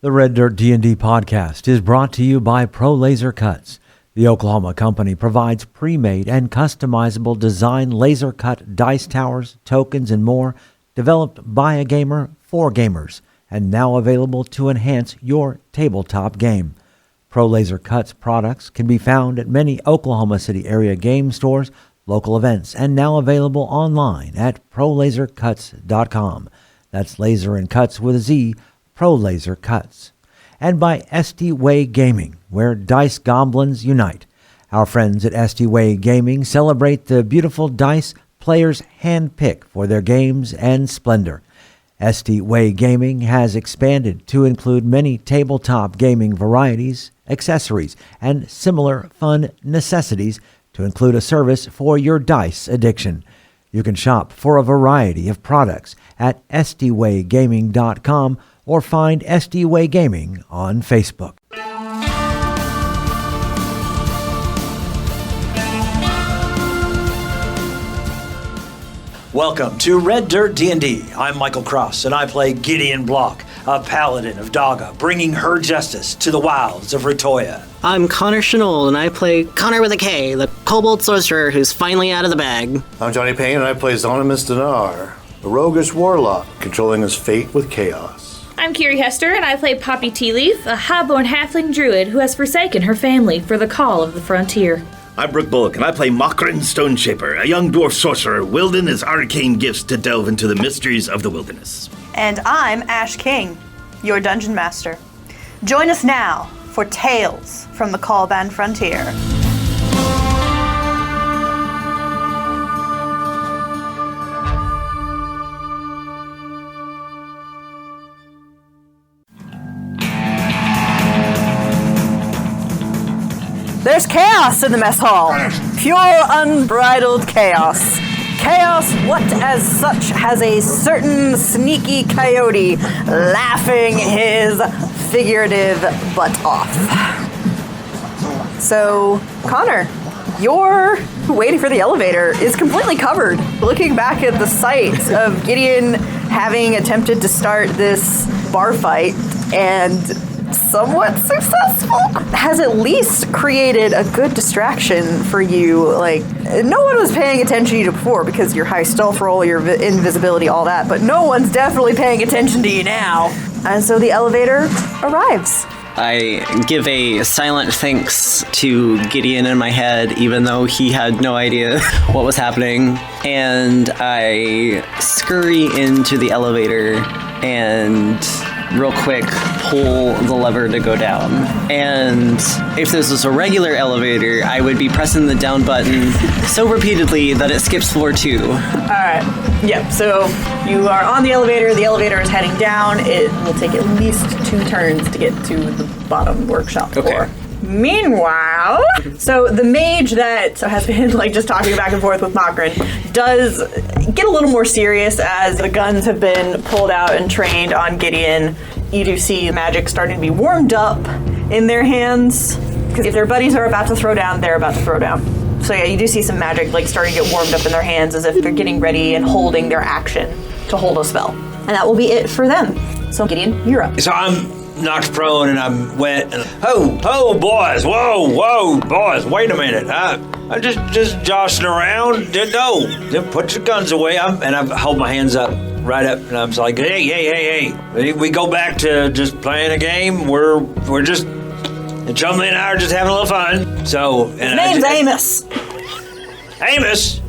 The Red Dirt D&D podcast is brought to you by Pro Laser Cuts. The Oklahoma company provides pre-made and customizable design laser cut dice towers, tokens, and more, developed by a gamer for gamers, and now available to enhance your tabletop game. Pro Laser Cuts products can be found at many Oklahoma City area game stores, local events, and now available online at prolasercuts.com. That's laser and cuts with a Z, Pro Laser Cuts. And by SD Way Gaming, where dice goblins unite. Our friends at SD Way Gaming celebrate the beautiful dice players handpick for their games and splendor. SD Way Gaming has expanded to include many tabletop gaming varieties, accessories, and similar fun necessities to include a service for your dice addiction. You can shop for a variety of products at sdwaygaming.com or find SD Way Gaming on Facebook. Welcome to Red Dirt D&D. I'm Michael Cross, and I play Gideon Block, a paladin of Daga, bringing her justice to the wilds of Ritoya. I'm Konnor Shenold, and I play Konnor with a K, the Kobold Sorcerer who's finally out of the bag. I'm Johnny Payne, and I play Zonimus Dinar, a roguish warlock controlling his fate with chaos. I'm Kiri Hester, and I play Poppy Tealeaf, a high-born halfling druid who has forsaken her family for the call of the frontier. I'm Brooke Bullock, and I play Mokrin Stoneshaper, a young dwarf sorcerer wielding his arcane gifts to delve into the mysteries of the wilderness. And I'm Ash King, your dungeon master. Join us now for Tales from the Callban Frontier. There's chaos in the mess hall. Pure, unbridled chaos. Chaos, what as such has a certain sneaky coyote laughing his figurative butt off. So, Konnor, your waiting for the elevator is completely covered. Looking back at the sight of Gideon having attempted to start this bar fight and somewhat successful, has at least created a good distraction for you. Like, no one was paying attention to you before because your high stealth roll, your invisibility, all that, but no one's definitely paying attention to you now. And so the elevator arrives. I give a silent thanks to Gideon in my head, even though he had no idea what was happening. And I scurry into the elevator and real quick pull the lever to go down. And if this was a regular elevator, I would be pressing the down button so repeatedly that it skips floor 2. Alright. Yep, so you are on the elevator is heading down. It will take at least 2 turns to get to the bottom workshop floor. Okay. Meanwhile, so the mage that has been just talking back and forth with Mokrin does get a little more serious as the guns have been pulled out and trained on Gideon. You do see magic starting to be warmed up in their hands, because if their buddies are about to throw down, they're about to throw down. So yeah, you do see some magic starting to get warmed up in their hands as if they're getting ready and holding their action to hold a spell. And that will be it for them. So Gideon, you're up. So I'm knocked prone and I'm wet. And ho, boys! Whoa, boys! Wait a minute! I'm just joshing around. Don't put your guns away. I hold my hands up, right up, and I'm like, hey! We go back to just playing a game. We're just, Chumley and I are just having a little fun. So, and his name's Amos. Amos.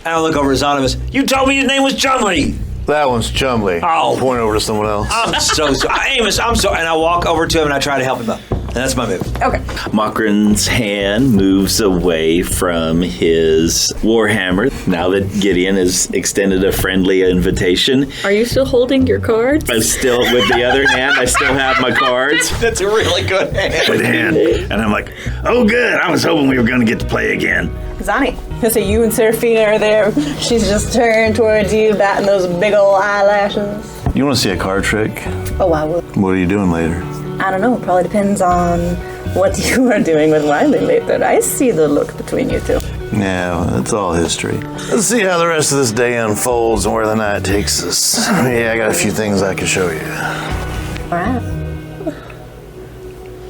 And I look over at Zonimus. You told me his name was Chumley. That one's Chumley. Oh. Point over to someone else. I'm so Amos, I'm so, and I walk over to him and I try to help him up. And that's my move. Okay. Mokrin's hand moves away from his warhammer now that Gideon has extended a friendly invitation. Are you still holding your cards? I'm still, with the other hand, I still have my cards. That's a really good hand. Good hand. And I'm like, oh good, I was hoping we were going to get to play again. Zani. So you and Seraphina are there. She's just turned towards you, batting those big old eyelashes. You want to see a card trick? Oh, I will. What are you doing later? I don't know. It probably depends on what you are doing with Wiley later. I see the look between you two. Yeah, well, it's all history. Let's see how the rest of this day unfolds and where the night takes us. Yeah, I got a few things I can show you. Alright.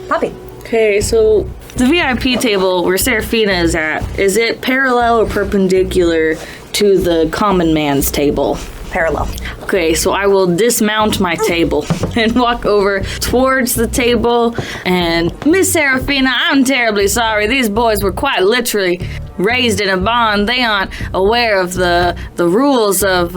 Poppy. Okay, so the VIP table where Seraphina is at, is it parallel or perpendicular to the common man's table? Parallel. Okay, so I will dismount my table and walk over towards the table. And Miss Seraphina, I'm terribly sorry. These boys were quite literally raised in a bond. They aren't aware of the rules of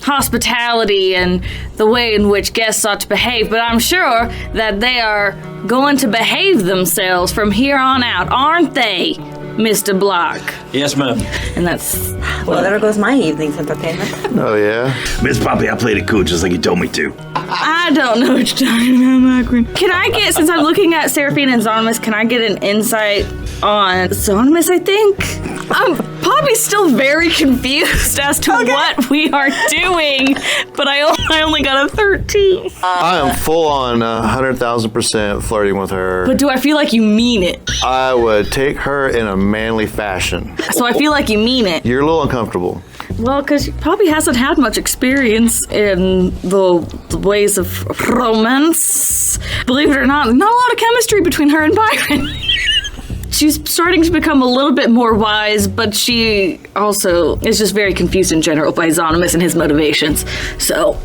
hospitality and the way in which guests ought to behave. But I'm sure that they are going to behave themselves from here on out, aren't they, Mr. Block? Yes, ma'am. And that's... Well, there goes my evening's entertainment. Oh, yeah? Miss Poppy, I played it cool just like you told me to. I don't know what you're talking about, Macron. Can I get, since I'm looking at Seraphina and Zonimus, can I get an insight on Zonimus, I think? Poppy's still very confused as to what we are doing, but I only got a 13. I am full on 100,000% flirting with her. But do I feel like you mean it? I would take her in a manly fashion. So I feel like you mean it. You're a little uncomfortable. Well, because Poppy hasn't had much experience in the ways of romance. Believe it or not, not a lot of chemistry between her and Byron. She's starting to become a little bit more wise, but she also is just very confused in general by Zonimus and his motivations. So,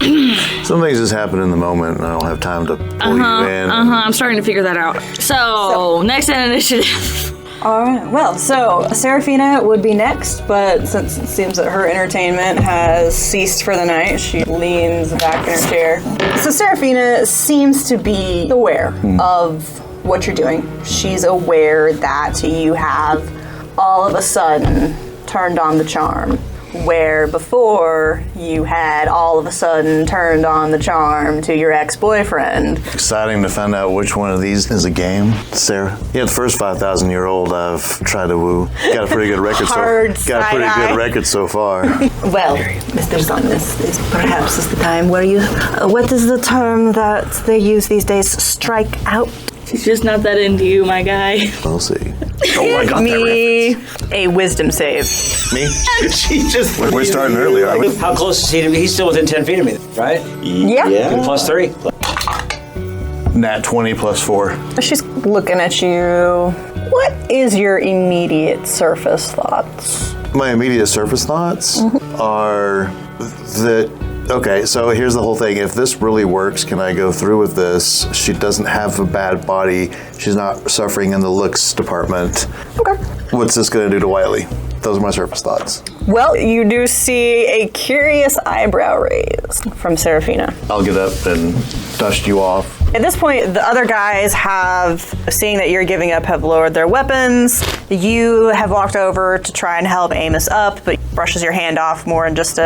Some things just happen in the moment, and I don't have time to pull you in. I'm starting to figure that out. So next in initiative. Alright, well, so Seraphina would be next, but since it seems that her entertainment has ceased for the night, she leans back in her chair. So Seraphina seems to be aware of what you're doing. She's aware that you have all of a sudden turned on the charm, where before you had all of a sudden turned on the charm to your ex-boyfriend. Exciting to find out which one of these is a game, Sarah. Yeah, the first 5,000-year-old I've tried to woo. Got a pretty good record so far. Well, Mr. Zonimus, this perhaps is the time where you... what is the term that they use these days? Strike out? She's just not that into you, my guy. We'll see. Oh, I got Me a wisdom save. Me? She just... We're starting early, aren't we? How close is he to me? He's still within 10 feet of me, right? Yeah. Plus 3. Nat 20 plus 4. She's looking at you. What is your immediate surface thoughts? My immediate surface thoughts are that... Okay, so here's the whole thing. If this really works, can I go through with this? She doesn't have a bad body. She's not suffering in the looks department. Okay. What's this going to do to Wiley? Those are my surface thoughts. Well, you do see a curious eyebrow raise from Seraphina. I'll get up and dust you off. At this point, the other guys have, seeing that you're giving up, have lowered their weapons. You have walked over to try and help Amos up, but brushes your hand off more and just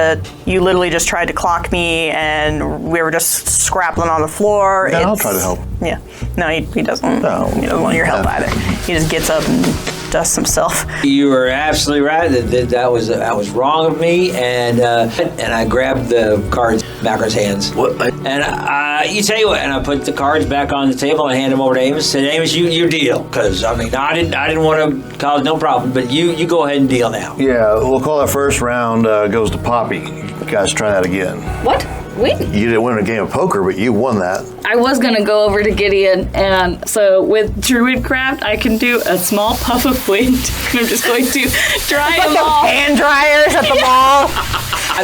you literally just tried to clock me and we were just scrapping on the floor. Yeah, I'll try to help. Yeah. No, he doesn't. No. He doesn't want your help either. He just gets up and dusts himself. You were absolutely right. That was wrong of me, and I grabbed the cards back in his hands. What? And you tell you what, and I put the cards back on the table and hand them over to Amos. Said, Amos, you deal, because I mean I didn't want to cause no problem, but you go ahead and deal now. Yeah, we'll call that first round goes to Poppy. You guys try that again. What? Wait. You didn't win a game of poker, but you won that. I was gonna go over to Gideon, and so with Druidcraft, I can do a small puff of wind. I'm just going to dry them off. Hand dryers at the mall.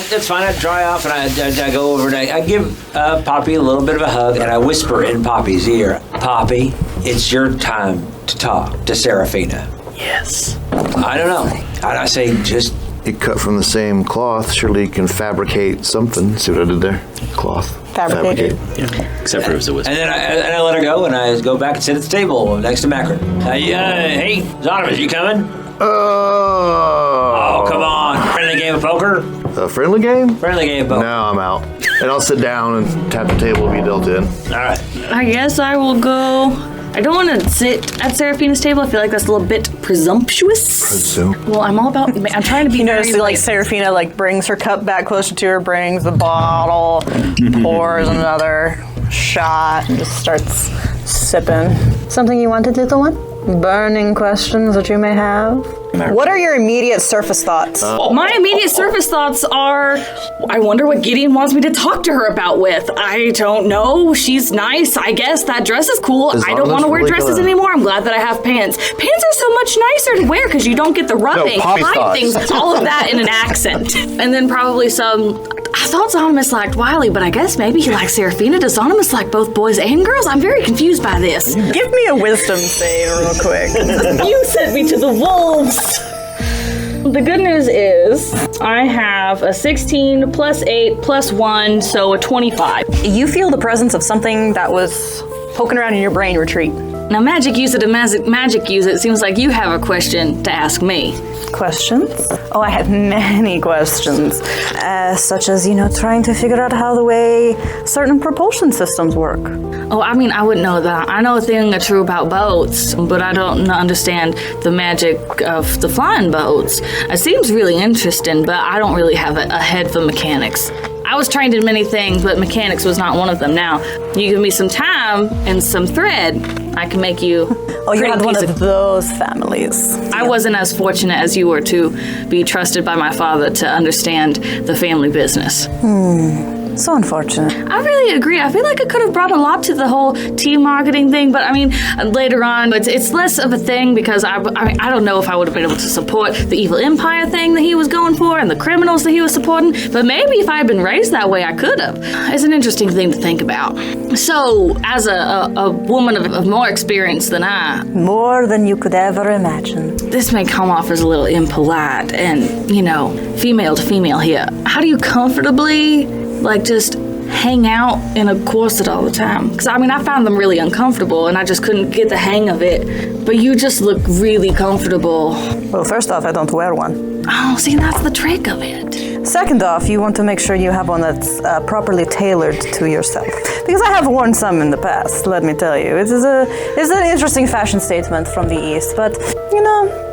That's fine. I dry off and I go over and I give Poppy a little bit of a hug and I whisper in Poppy's ear, Poppy, it's your time to talk to Seraphina. Yes. I don't know. I say just... You cut from the same cloth. Surely you can fabricate something. See what I did there? Cloth. Fabricate. Yeah. Except for if it was. And then I let her go and I go back and sit at the table next to Macron. Hey, Zonimus, you coming? Oh, come on. Friendly game of poker? A friendly game? Friendly game of poker. No, I'm out. And I'll sit down and tap the table and be dealt in. All right. I guess I will go. I don't want to sit at Seraphina's table. I feel like that's a little bit presumptuous. Well, I'm all about. I'm trying to be. You notice very, like Seraphina brings her cup back closer to her, brings the bottle, pours another shot, and just starts sipping. Something you wanted, little one? burning questions that you may have? What are your immediate surface thoughts? My immediate surface thoughts are, I wonder what Gideon wants me to talk to her about with. I don't know. She's nice, I guess. That dress is cool. I don't want to wear dresses anymore. I'm glad that I have pants. Pants are so much nicer to wear because you don't get the rubbing, hide things, all of that in an accent. And then probably I thought Zonimus liked Wiley, but I guess maybe he likes Seraphina. Does Zonimus like both boys and girls? I'm very confused by this. Give me a wisdom save real quick. You sent me to the wolves. The good news is I have a 16 plus 8 plus 1, so a 25. You feel the presence of something that was poking around in your brain retreat. Now, magic use it and magic use it. It seems like you have a question to ask me. Questions? Oh, I have many questions. Such as, trying to figure out how the way certain propulsion systems work. Oh, I mean, I wouldn't know that. I know a thing or two about boats, but I don't understand the magic of the flying boats. It seems really interesting, but I don't really have a head for mechanics. I was trained in many things, but mechanics was not one of them. Now, you give me some time and some thread, I can make you... Oh, you had one of those families. I wasn't as fortunate as you were to be trusted by my father to understand the family business. So unfortunate. I really agree. I feel like it could have brought a lot to the whole team marketing thing, but I mean, later on, it's less of a thing because I don't know if I would have been able to support the evil empire thing that he was going for and the criminals that he was supporting, but maybe if I had been raised that way, I could have. It's an interesting thing to think about. So, as a woman of more experience than I... More than you could ever imagine. This may come off as a little impolite and, female to female here. How do you comfortably... just hang out in a corset all the time? Because, I found them really uncomfortable and I just couldn't get the hang of it. But you just look really comfortable. Well, first off, I don't wear one. Oh, see, that's the trick of it. Second off, you want to make sure you have one that's properly tailored to yourself. Because I have worn some in the past, let me tell you. It's an interesting fashion statement from the East. But,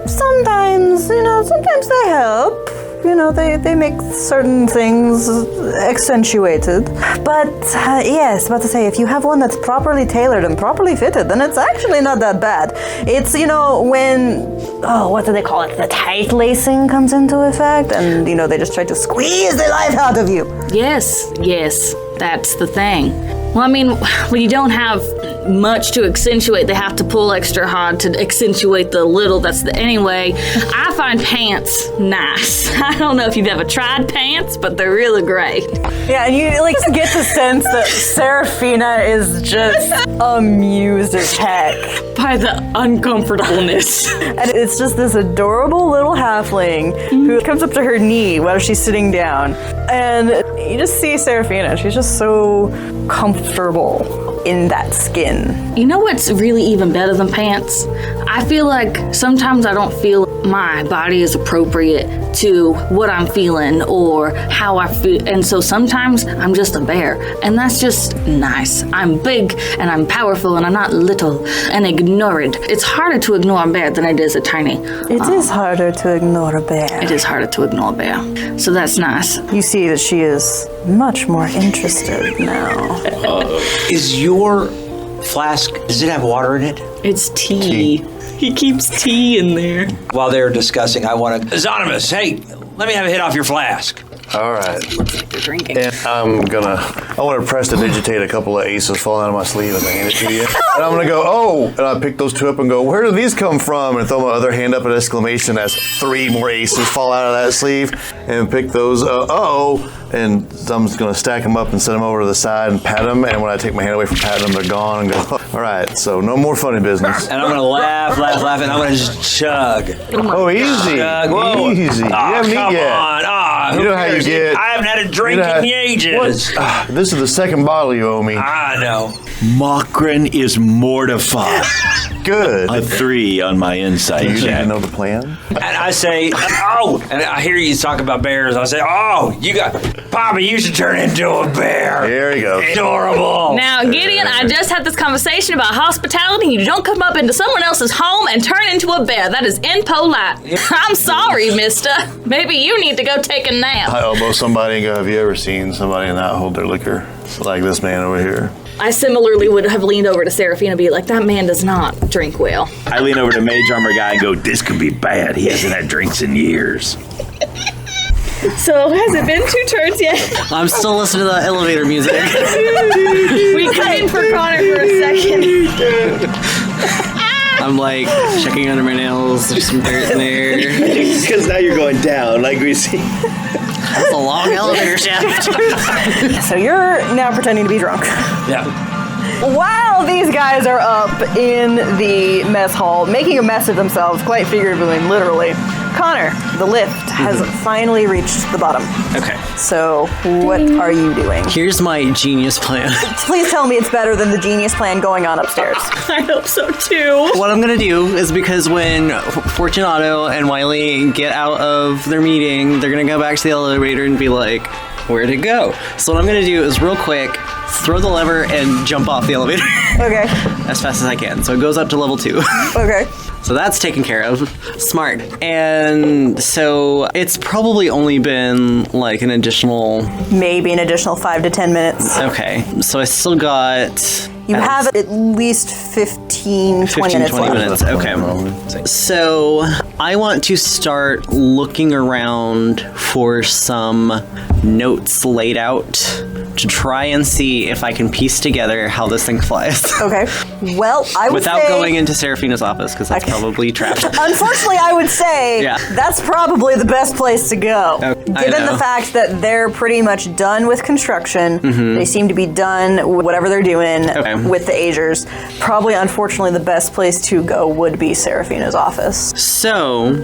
sometimes they help. They make certain things accentuated. But, yes, about to say, if you have one that's properly tailored and properly fitted, then it's actually not that bad. It's, when, what do they call it? The tight lacing comes into effect, and, they just try to squeeze the life out of you. Yes, that's the thing. Well, when you don't have much to accentuate, they have to pull extra hard to accentuate the little. Anyway, I find pants nice. I don't know if you've ever tried pants, but they're really great. Yeah, and you get the sense that Seraphina is just amused as heck by the uncomfortableness. And it's just this adorable little halfling who comes up to her knee while she's sitting down. And you just see Seraphina. She's just so comfortable in that skin. You know what's really even better than pants? I feel like sometimes I don't feel my body is appropriate to what I'm feeling or how I feel. And so sometimes I'm just a bear. And that's just nice. I'm big and I'm powerful and I'm not little and ignored. It's harder to ignore a bear than it is a tiny. It is harder to ignore a bear. It is harder to ignore a bear. So that's nice. You see that she is much more interested now. Is your flask, does it have water in it? It's tea. He keeps tea in there. While they're discussing, I want to... Zonimus, hey, let me have a hit off your flask. All right. You're drinking. And I want to prestidigitate a couple of aces falling out of my sleeve as I hand it to you. And I'm going to go, and I pick those two up and go, where do these come from? And throw my other hand up at exclamation as 3 more aces fall out of that sleeve. And pick those, and I'm just going to stack them up and set them over to the side and pat them. And when I take my hand away from patting them, they're gone and go, all right, so no more funny business. And I'm going to laugh, and I'm going to just chug. Oh, easy. Chug. Whoa. Easy. You haven't eaten yet. On. You know how you get. I haven't had a drink in ages. This is the second bottle you owe me. I know. Mokrin is mortified. Good. A 3 on my insight You check. didn't know the plan? And I say, and I hear you talk about bears. I say, Papa, you should turn into a bear. There you go. Adorable. Now, Gideon, I just had this conversation about hospitality. You don't come up into someone else's home and turn into a bear. That is impolite. I'm sorry, mister. Maybe you need to go take a nap. I elbow somebody and go, have you ever seen somebody not hold their liquor like this man over here? I similarly would have leaned over to Seraphina and be like, that man does not drink well. I lean over to Mage Armor guy and go, this could be bad. He hasn't had drinks in years. So, has it been 2 turns yet? I'm still listening to the elevator music. We cut in for Konnor for a second. I'm like checking under my nails. There's some dirt in there. Because now you're going down, like we see. That's a long elevator shaft. So you're now pretending to be drunk. Yeah. While these guys are up in the mess hall, making a mess of themselves, quite figuratively and literally, Konnor, the lift, has finally reached the bottom. Okay. So what are you doing? Here's my genius plan. Please tell me it's better than the genius plan going on upstairs. I hope so too. What I'm gonna do is because when Fortunato and Wiley get out of their meeting, they're gonna go back to the elevator and be like, where'd it go? So what I'm gonna do is real quick, throw the lever and jump off the elevator. Okay. As fast as I can. So it goes up to level 2. Okay. So that's taken care of. Smart. And so it's probably only been like an additional... Maybe an additional 5 to 10 minutes. Okay. So I still got... You have at least 15, 20 minutes 20 left. minutes. Okay. So I want to start looking around for some notes laid out to try and see if I can piece together how this thing flies. Okay. Well, I would Without say... going into Seraphina's office, because that's probably trapped. Unfortunately, I would say Yeah. that's probably the best place to go. I Given know. the fact that they're pretty much done with construction, they seem to be done with whatever they're doing with the Agers. Probably, unfortunately, the best place to go would be Seraphina's office. So,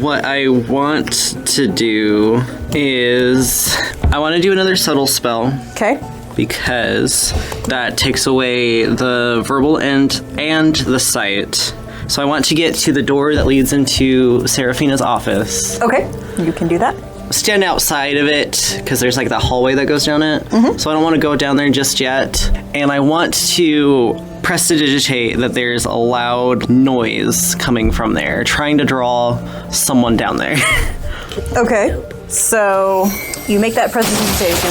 what I want to do is I want to do another subtle spell. Okay. Because that takes away the verbal and the sight. So I want to get to the door that leads into Seraphina's office. Okay. You can do that. Stand outside of it, because there's like that hallway that goes down it. So I don't want to go down there just yet. And I want to prestidigitate that there's a loud noise coming from there, trying to draw someone down there. Okay. So you make that presentation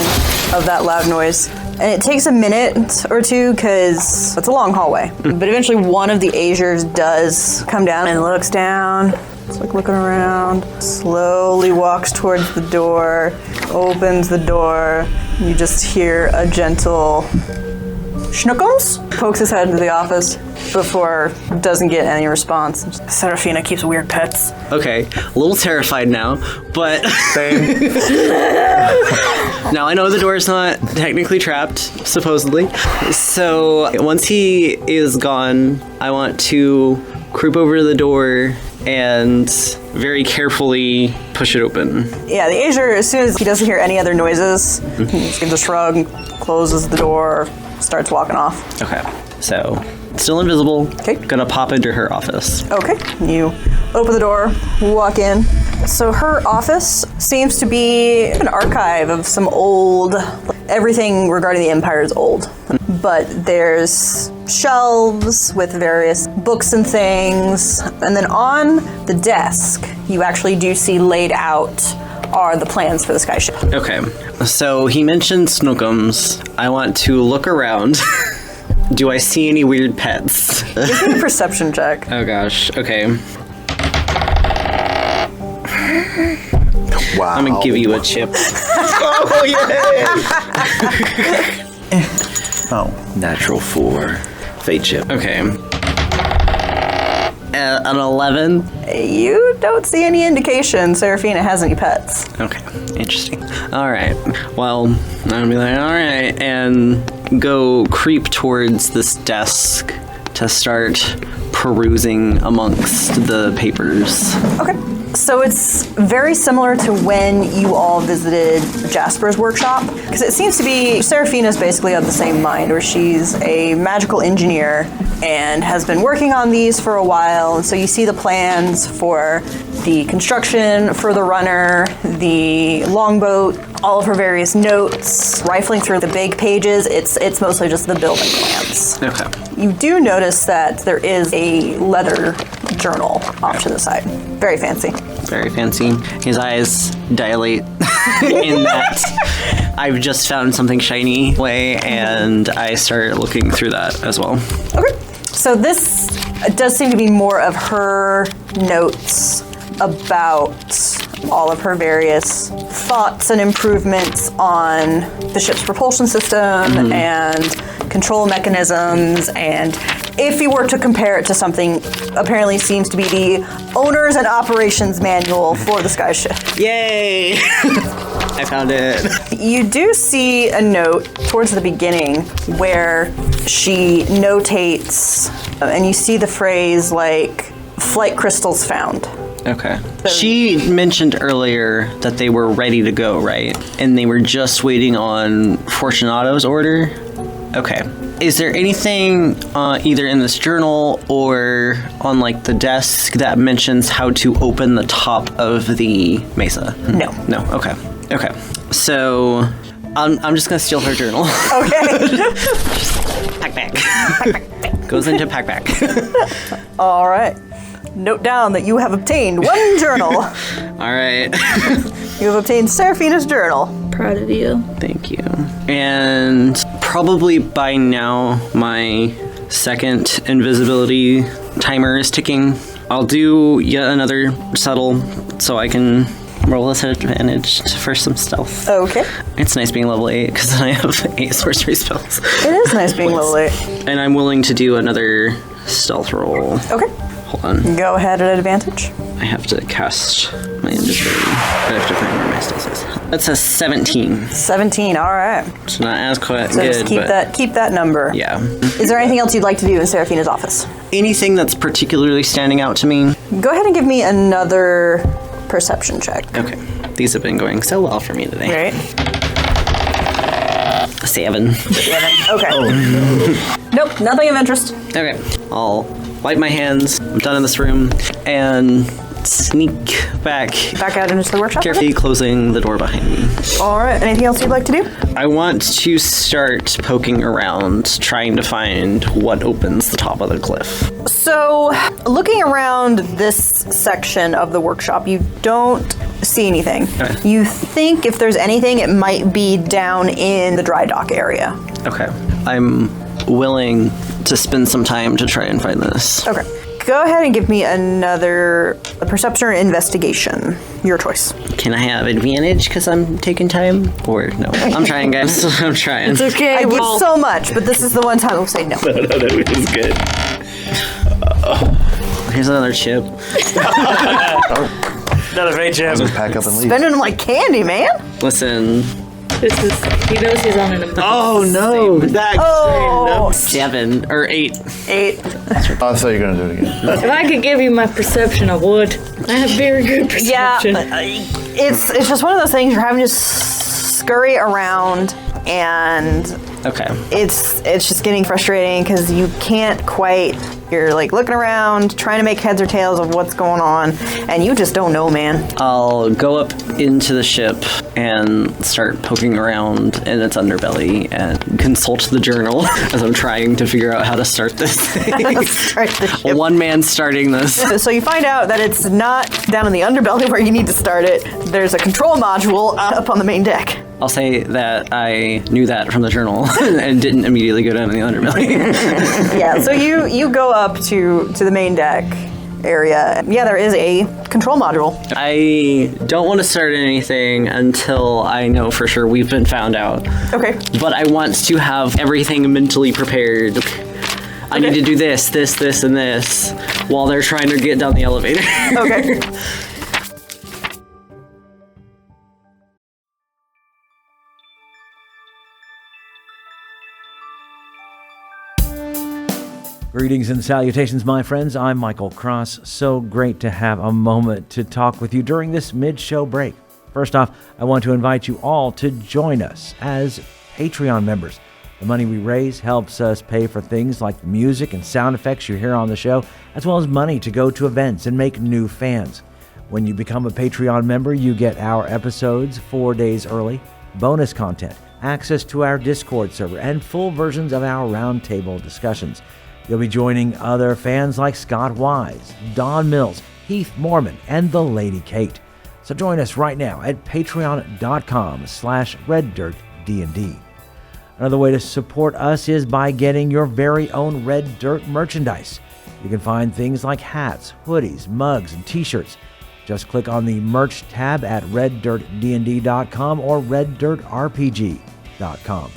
of that loud noise, and it takes a minute or two because it's a long hallway. But eventually one of the Agers does come down and looks down. It's like looking around, slowly walks towards the door, opens the door. You just hear a gentle schnookums, pokes his head into the office before doesn't get any response. Seraphina keeps weird pets. Okay, a little terrified now, but now I know the door is not technically trapped, supposedly. So once he is gone, I want to creep over to the door and very carefully push it open. Yeah, the Ager, as soon as he doesn't hear any other noises, he just gives a shrug, closes the door, starts walking off. Okay, so still invisible. Okay. Gonna pop into her office. Okay, you open the door, walk in. So her office seems to be an archive of some old, everything regarding the Empire is old. But there's shelves with various books and things. And then on the desk, you actually do see laid out are the plans for the sky ship. Okay, so he mentioned snookums. I want to look around. Do I see any weird pets? Give me a perception check. Oh gosh, okay. Wow. I'm gonna give you a chip. Oh, yay! Oh. Natural 4. Fate chip. Okay. An 11. You don't see any indication Seraphina has any pets. Okay, interesting. All right. Well, I'm gonna be like, all right, and go creep towards this desk to start perusing amongst the papers. Okay. So it's very similar to when you all visited Jasper's workshop, because it seems to be Seraphina's basically of the same mind, where she's a magical engineer and has been working on these for a while. And so you see the plans for the construction for the runner, the longboat, all of her various notes, rifling through the big pages. It's mostly just the building plans. Okay. You do notice that there is a leather journal off to the side. Very fancy. Very fancy. His eyes dilate in that. I've just found something shiny way, and I start looking through that as well. Okay. So this does seem to be more of her notes about all of her various thoughts and improvements on the ship's propulsion system and control mechanisms, and if you were to compare it to something, apparently seems to be the owners and operations manual for the Sky Ship. Yay! I found it. You do see a note towards the beginning where she notates, and you see the phrase like, flight crystals found. Okay. She mentioned earlier that they were ready to go, right? And they were just waiting on Fortunato's order? Okay. Is there anything either in this journal or on like the desk that mentions how to open the top of the mesa? No. No. Okay. Okay. So I'm just gonna steal her journal. Okay. Pack back. Goes into pack back. All right. Note down that you have obtained one journal. All right. You have obtained Seraphina's journal. Proud of you. Thank you. And probably by now, my second invisibility timer is ticking. I'll do yet another subtle so I can roll this at advantage for some stealth. Okay. It's nice being level 8 because then I have 8 sorcery spells. It is nice being level 8. And I'm willing to do another stealth roll. Okay. Hold on. Go ahead at advantage. I have to cast my invisibility. I have to find where my stealth is. That's a 17. 17, all right. It's not as quite So good, just keep that number. yeah. Is there anything else you'd like to do in Seraphina's office? Anything that's particularly standing out to me? Go ahead and give me another perception check. Okay. These have been going so well for me today. Right. 7. Okay. Nope, nothing of interest. Okay. I'll wipe my hands. I'm done in this room. And sneak back. Back out into the workshop. Carefully closing the door behind me. All right. Anything else you'd like to do? I want to start poking around, trying to find what opens the top of the cliff. So, looking around this section of the workshop, you don't see anything. Okay. You think if there's anything, it might be down in the dry dock area. Okay. I'm willing to spend some time to try and find this. Okay. Go ahead and give me another perception or investigation. Your choice. Can I have advantage because I'm taking time? Or no? I'm trying, guys. I'm trying. It's okay. I give Well, so much, but this is the one time we'll say no. No, it was good. Here's another chip. Another fate chip. Just pack up and leave. Spending them like candy, man. Listen. this is. He knows he's on an. Oh no! That Oh. 7 or 8. 8. Oh, I thought you were going to do it again. If I could give you my perception, I would. I have very good Yeah, perception. it's just one of those things you're having to scurry around, and Okay. it's just getting frustrating because you can't quite. You're like looking around, trying to make heads or tails of what's going on, and you just don't know, man. I'll go up into the ship and start poking around in its underbelly and consult the journal as I'm trying to figure out how to start this thing. Start the ship. One man starting this. So you find out that it's not down in the underbelly where you need to start it. There's a control module up on the main deck. I'll say that I knew that from the journal and didn't immediately go down in the underbelly. Yeah, so you go up to the main deck area. Yeah, there is a control module. I don't want to start anything until I know for sure we've been found out. Okay. But I want to have everything mentally prepared. I need to do this, and this while they're trying to get down the elevator. Okay. Greetings and salutations, my friends. I'm Michael Cross. So great to have a moment to talk with you during this mid-show break. First off, I want to invite you all to join us as Patreon members. The money we raise helps us pay for things like the music and sound effects you hear on the show, as well as money to go to events and make new fans. When you become a Patreon member, you get our episodes 4 days early, bonus content, access to our Discord server, and full versions of our roundtable discussions. You'll be joining other fans like Scott Wise, Don Mills, Heath Mormon, and the Lady Kate. So join us right now at patreon.com/reddirtgames. D&D. Another way to support us is by getting your very own Red Dirt merchandise. You can find things like hats, hoodies, mugs, and t-shirts. Just click on the merch tab at reddirtdnd.com or reddirtrpg.com.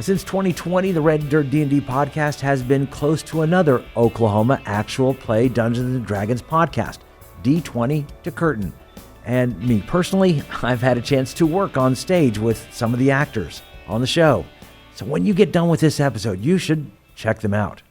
Since 2020, the Red Dirt D&D podcast has been close to another Oklahoma actual play Dungeons & Dragons podcast, D20 to Curtain. And me personally, I've had a chance to work on stage with some of the actors on the show. So when you get done with this episode, you should check them out.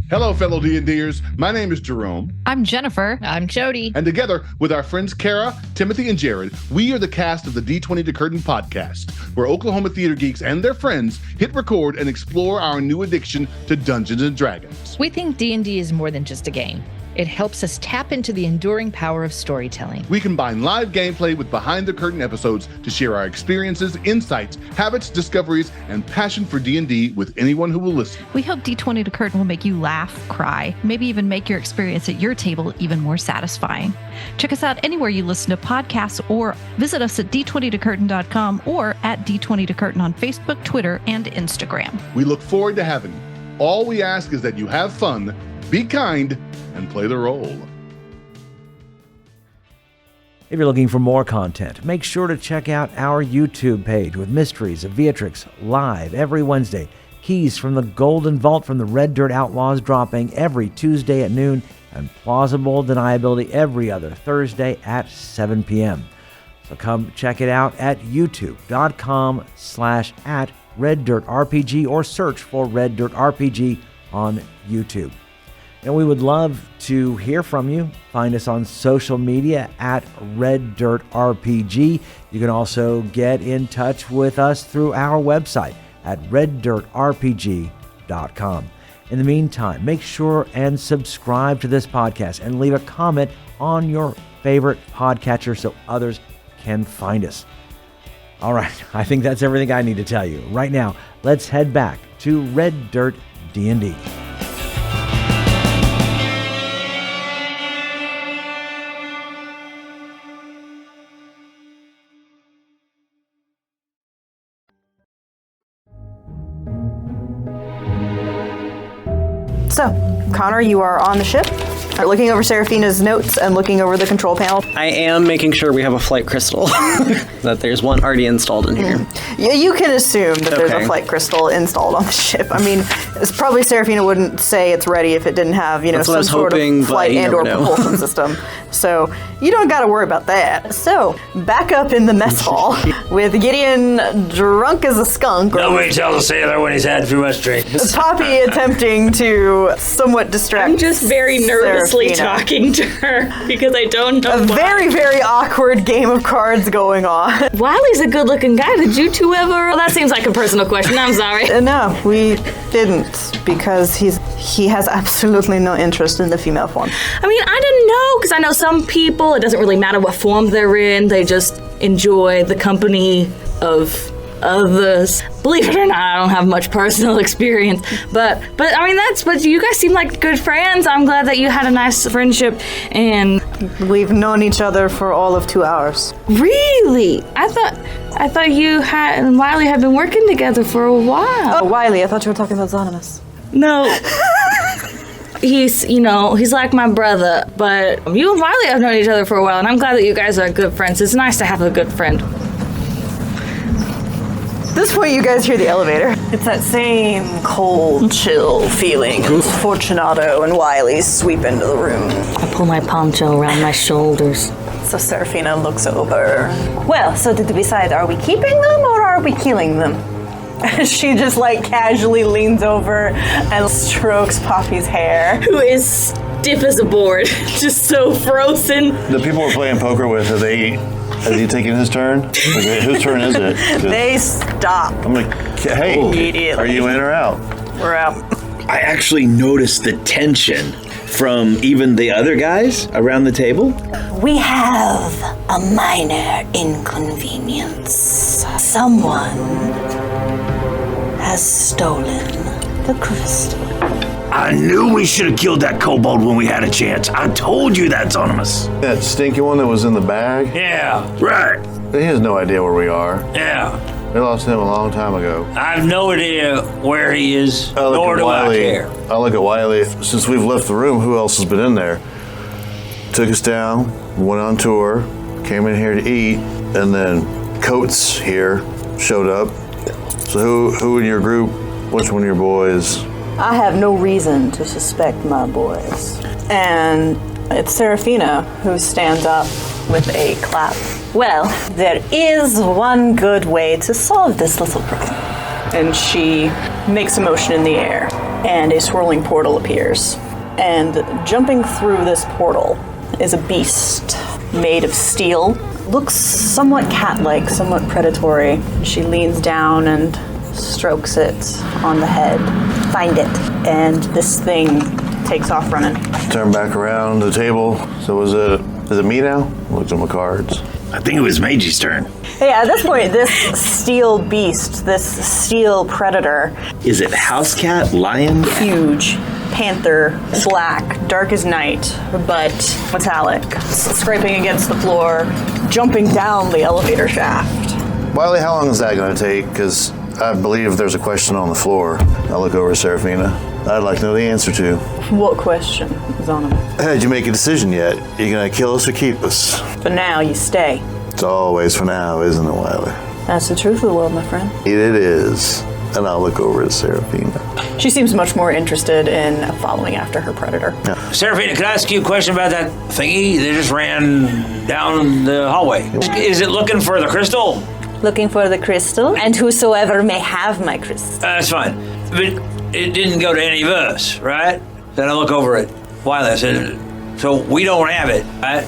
Hello, fellow D&Ders. My name is Jerome. I'm Jennifer. I'm Jody. And together with our friends Kara, Timothy, and Jared, we are the cast of the D20 to Curtain podcast, where Oklahoma theater geeks and their friends hit record and explore our new addiction to Dungeons & Dragons. We think D&D is more than just a game. It helps us tap into the enduring power of storytelling. We combine live gameplay with behind-the-curtain episodes to share our experiences, insights, habits, discoveries, and passion for D&D with anyone who will listen. We hope D20 to Curtain will make you laugh, cry, maybe even make your experience at your table even more satisfying. Check us out anywhere you listen to podcasts or visit us at d20tocurtain.com or at D20 to Curtain on Facebook, Twitter, and Instagram. We look forward to having you. All we ask is that you have fun, be kind, and play the role. If you're looking for more content, make sure to check out our YouTube page with Mysteries of Beatrix live every Wednesday. Keys from the Golden Vault from the Red Dirt Outlaws dropping every Tuesday at noon, and Plausible Deniability every other Thursday at 7 p.m. So come check it out at youtube.com/@RedDirtRPG or search for Red Dirt RPG on YouTube. And we would love to hear from you. Find us on social media at Red Dirt RPG. You can also get in touch with us through our website at reddirtrpg.com. In the meantime, make sure and subscribe to this podcast and leave a comment on your favorite podcatcher so others can find us. All right, I think that's everything I need to tell you. Right now, let's head back to Red Dirt D&D. So, Konnor, you are on the ship, looking over Seraphina's notes and looking over the control panel. I am making sure we have a flight crystal, that there's one already installed in here. Yeah, you can assume that there's a Okay. flight crystal installed on the ship. I mean, it's probably Seraphina wouldn't say it's ready if it didn't have, That's what I some was sort hoping, of but flight you and or never know. propulsion system. So you don't got to worry about that. So back up in the mess hall with Gideon drunk as a skunk. Nobody tells a sailor when he's had too much drink. Poppy attempting to somewhat distract. I'm just very nervously Seraphina. talking to her because I don't know A why. very, very awkward game of cards going on. Wiley's a good-looking guy. Did you two ever? Well, that seems like a personal question. I'm sorry. No, we didn't, because he has absolutely no interest in the female form. I mean, I didn't know, because I know some people, it doesn't really matter what form they're in. They just enjoy the company of others. Believe it or not, I don't have much personal experience. But I mean, but you guys seem like good friends. I'm glad that you had a nice friendship. And We've known each other for all of 2 hours. really, I thought you and Wiley had been working together for a while. Oh, Wiley, I thought you were talking about Zonimus. No. He's like my brother, but you and Wiley have known each other for a while, and I'm glad that you guys are good friends. It's nice to have a good friend. At this point, you guys hear the elevator. It's that same cold, chill feeling. Fortunato and Wiley sweep into the room. I pull my poncho around my shoulders. So Seraphina looks over. Well, so did we decide, are we keeping them or are we killing them? She just casually leans over and strokes Poppy's hair. Who is stiff as a board, just so frozen. The people we're playing poker with, has he taken his turn? Whose turn is it? They stop. I'm like, hey, Immediately. are you in or out? We're out. I actually noticed the tension from even the other guys around the table. We have a minor inconvenience. Someone has stolen the crystal. I knew we should have killed that kobold when we had a chance. I told you that's Onimus. That stinky one that was in the bag? Yeah, right. He has no idea where we are. Yeah. We lost him a long time ago. I have no idea where he is, I look nor at do I Wiley. care. I look at Wiley. Since we've left the room, who else has been in there? Took us down, went on tour, came in here to eat, and then Coates here showed up. So who in your group, which one of your boys? I have no reason to suspect my boys. And it's Serafina who stands up with a clap. Well, there is one good way to solve this little problem. And she makes a motion in the air, and a swirling portal appears. And jumping through this portal is a beast made of steel. Looks somewhat cat-like, somewhat predatory. She leans down and strokes it on the head. Find it. And this thing takes off running. Turn back around the table. So is it me now? Looked at my cards. I think it was Meiji's turn. Hey, at this point, this steel beast, this steel predator, Is it house cat, lion? huge, panther, black, dark as night, but metallic, scraping against the floor, jumping down the elevator shaft. Wiley, how long is that going to take? Because I believe there's a question on the floor. I look over at Serafina. I'd like to know the answer to. What question is on him? Hey, did you make a decision yet? You going to kill us or keep us? For now, you stay. It's always for now, isn't it, Wiley? That's the truth of the world, my friend. It is. And I'll look over at Serafina. She seems much more interested in following after her predator. Serafina, can I ask you a question about that thingy that just ran down the hallway? Is it looking for the crystal? Looking for the crystal, and whosoever may have my crystal. That's fine. But it didn't go to any of us, right? Then I look over at Wiley. I said, so we don't have it, right?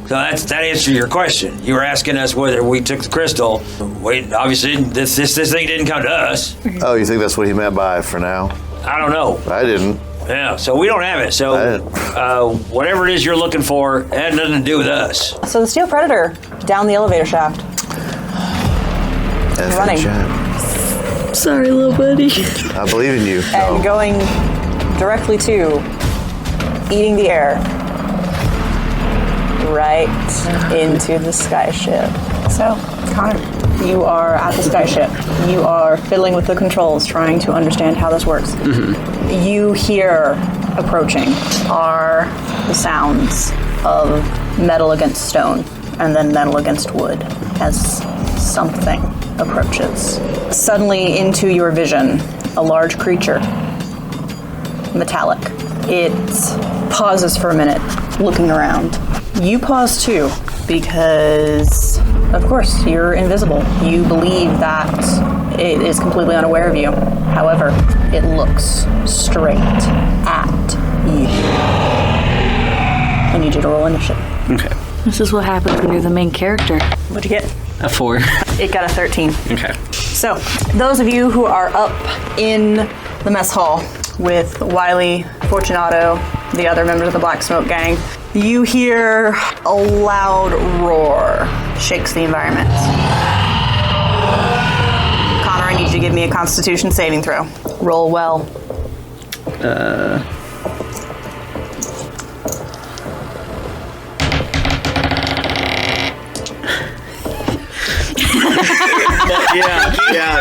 So that answers your question. You were asking us whether we took the crystal. We obviously this thing didn't come to us. Oh, you think that's what he meant by for now? I don't know. I didn't. Yeah, so we don't have it. So whatever it is you're looking for, it had nothing to do with us. So the steel predator down the elevator shaft. Running. Sorry, little buddy. I believe in you. And going directly to eating the air. Right into the skyship. So, Konnor, you are at the skyship. You are fiddling with the controls, trying to understand how this works. Mm-hmm. You hear approaching are the sounds of metal against stone and then metal against wood as something approaches. Suddenly into your vision, a large creature, metallic. It pauses for a minute, looking around. You pause too, because, of course, you're invisible. You believe that it is completely unaware of you. However, it looks straight at you. I need you to roll initiative. Okay. This is what happens when you're the main character. What'd you get? A 4. It got a 13. Okay. So, those of you who are up in the mess hall with Wiley, Fortunato, the other members of the Black Smoke Gang, you hear a loud roar shakes the environment. Konnor, I need you to give me a Constitution saving throw. Roll well.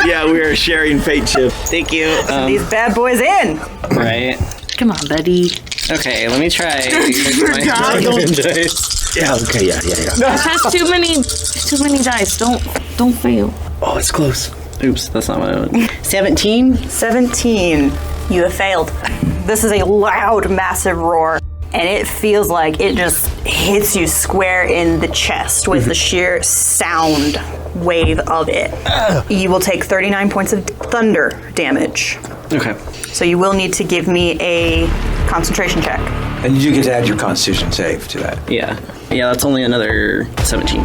Yeah, we are sharing fate chip. Thank you. These bad boys in. Right. Come on, buddy. Okay, let me try. Yeah, okay, yeah. This has too many dice. Don't fail. Oh, it's close. Oops, that's not what I want. 17? 17. You have failed. This is a loud, massive roar, and it feels like it just hits you square in the chest with the sheer sound wave of it. You will take 39 points of thunder damage. Okay. So you will need to give me a concentration check. And you get to add your Constitution save to that. Yeah, that's only another 17.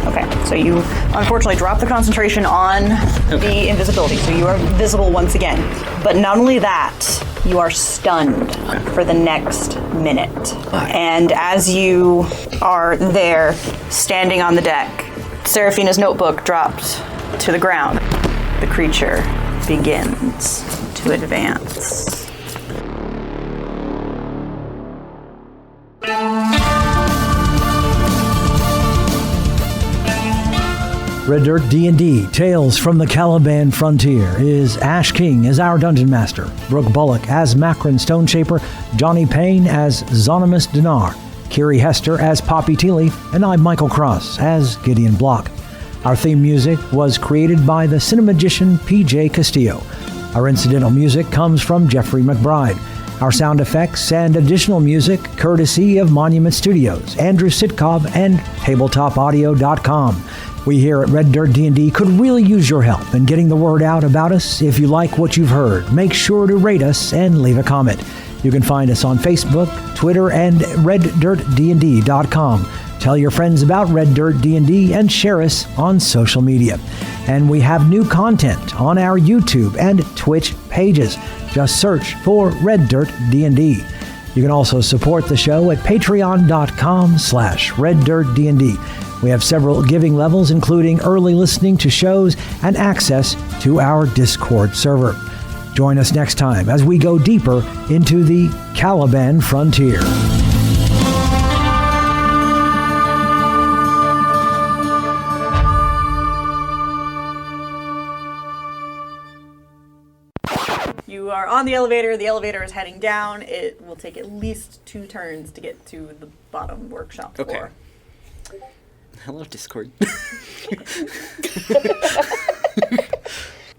Okay, so you unfortunately drop the concentration on the invisibility, so you are visible once again. But not only that, you are stunned for the next minute. And as you are there, standing on the deck, Serafina's notebook dropped to the ground. The creature begins to advance. Red Dirt D&D Tales from the Caliban Frontier is Ash King as our Dungeon Master, Brooke Bullock as Macron Stoneshaper, Johnny Payne as Zonimus Dinar, Kiri Hester as Poppy Tealeaf, and I'm Michael Cross as Gideon Block. Our theme music was created by the cinemagician P.J. Castillo. Our incidental music comes from Jeffrey McBride. Our sound effects and additional music courtesy of Monument Studios, Andrew Sitcob, and TabletopAudio.com. We here at Red Dirt D&D could really use your help in getting the word out about us. If you like what you've heard, make sure to rate us and leave a comment. You can find us on Facebook, Twitter, and RedDirtDND.com. Tell your friends about Red Dirt D&D and share us on social media. And we have new content on our YouTube and Twitch pages. Just search for Red Dirt D&D. You can also support the show at patreon.com/RedDirtDND. We have several giving levels, including early listening to shows and access to our Discord server. Join us next time as we go deeper into the Caliban Frontier. You are on the elevator is heading down. It will take at least 2 turns to get to the bottom workshop floor. Hello, Discord.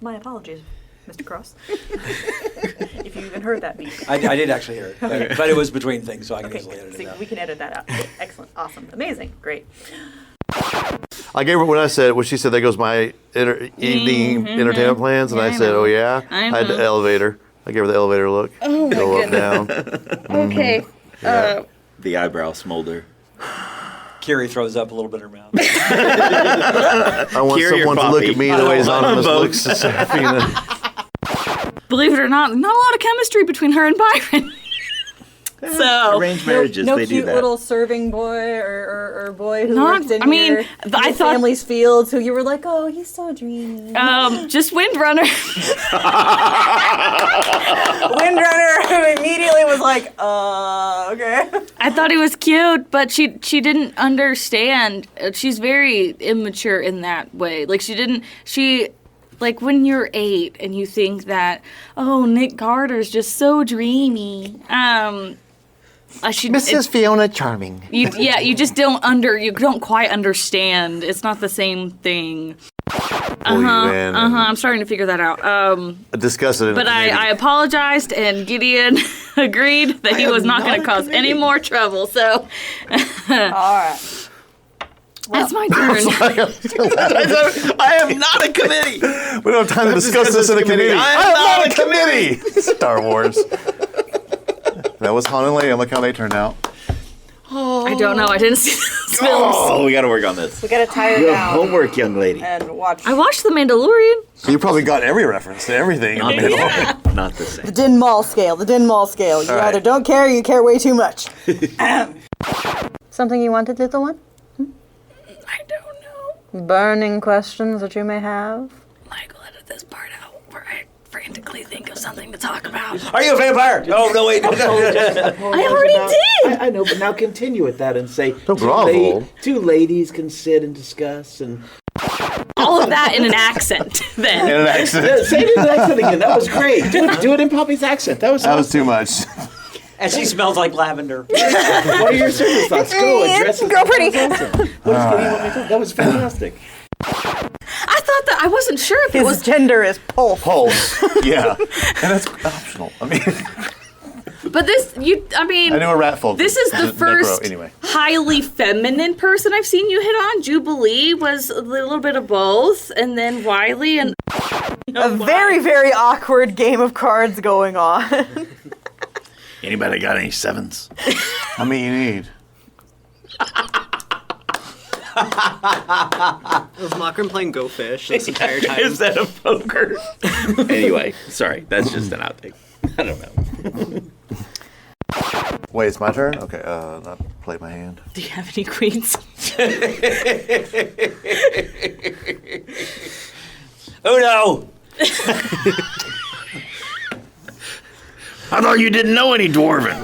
My apologies, Mr. Cross. If you even heard that beat. I did actually hear it, but it was between things, so I can easily edit it out. We can edit that out. Excellent, awesome, amazing, great. I gave her when she said, "There goes my evening entertainment plans," and I said, "Oh yeah." I had the elevator. I gave her the elevator look. Oh, go up, down. Okay. Yeah. The eyebrow smolder. Kiri throws up a little bit in her mouth. I want someone to look at me the way Zonimus looks at Seraphina. Believe it or not a lot of chemistry between her and Byron. So arranged marriages, no they do cute that. little serving boy or boy who Not- worked in I mean, your I thought- family's fields who you were like, oh, he's so dreamy. Just Windrunner. Windrunner who immediately was like, okay. I thought he was cute, but she didn't understand. She's very immature in that way. Like like when you're 8 and you think that, oh, Nick Carter's just so dreamy. Fiona Charming. You just don't quite understand. It's not the same thing. I'm starting to figure that out. Discuss it. But I apologized, and Gideon agreed that he was not going to cause any more trouble. So, All right. that's my turn. I am not a committee. We don't have time to discuss this in a committee. I am not a committee. Star Wars. That was Han and Leia. Look how they turned out. I don't know. I didn't see those films. Oh, we got to work on this. We gotta tie it You have down homework, young lady. and watch I watched The Mandalorian. So you probably got every reference to everything. Not the same. Not the the same. Din Mall scale. The Din Mall scale. You All right. either don't care or you care way too much. Something you wanted, little one? I don't know. Burning questions that you may have? Michael, edit this part out where I frantically think of something to talk about. Are you a vampire? Oh, no, wait. I already did. I know, but now continue with that and say grovel. two ladies can sit and discuss and All of that in an accent, then. In an accent. say it in an accent again. That was great. Do it in Poppy's accent. That was too much. And she smells like lavender. What are your service thoughts? Go address it. Girl pretty. What does Gideon want me to do? That was fantastic. I thought that I wasn't sure if it His was, gender is pulse. Pulse. Yeah. And that's optional. I mean, but this I knew a rat folk. This is the Necro, first anyway. highly feminine person I've seen you hit on. Jubilee was a little bit of both, and then Wiley and A very, very awkward game of cards going on. Anybody got any 7s? How many you need? Was Makram playing Go Fish this entire time? Is that a poker? Anyway, sorry. That's just an outtake. I don't know. Wait, it's my turn? Okay, not play my hand. do you have any queens? Oh, no. I thought you didn't know any dwarven.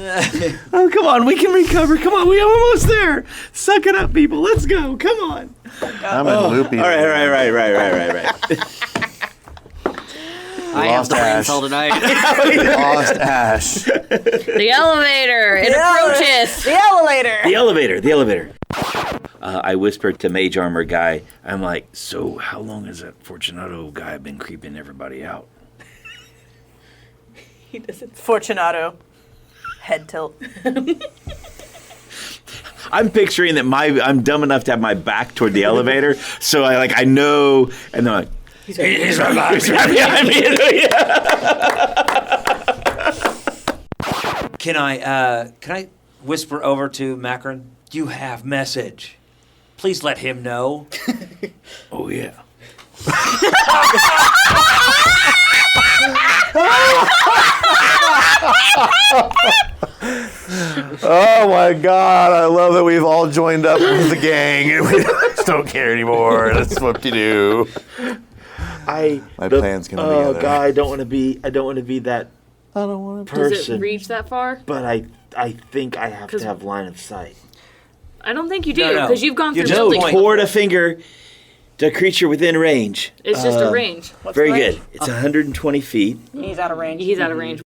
Oh, come on. We can recover. Come on. We're almost there. Suck it up, people. Let's go. Come on. I'm in loopy. All right. I have Lost plans Ash. all tonight. Lost Ash. The elevator. It approaches. The elevator. The elevator. I whispered to Mage Armor guy, I'm like, so how long has that Fortunato guy been creeping everybody out? He doesn't. Fortunato. Head tilt. I'm picturing that I'm dumb enough to have my back toward the elevator, so I know, and they're like, he's right behind me. Can I whisper over to Macron? You have message. Please let him know. Oh yeah. Oh my God! I love that we've all joined up with the gang and we just don't care anymore. That's what you do. My plan's gonna be. Oh God, I don't want to be that. I don't want to. Person. Does it reach that far? But I think I have to have line of sight. I don't think you do, No. because you've gone through No, buildings. toward a finger, the creature within range. It's just a range. Very good. It's 120 feet. He's out of range. He's out of range.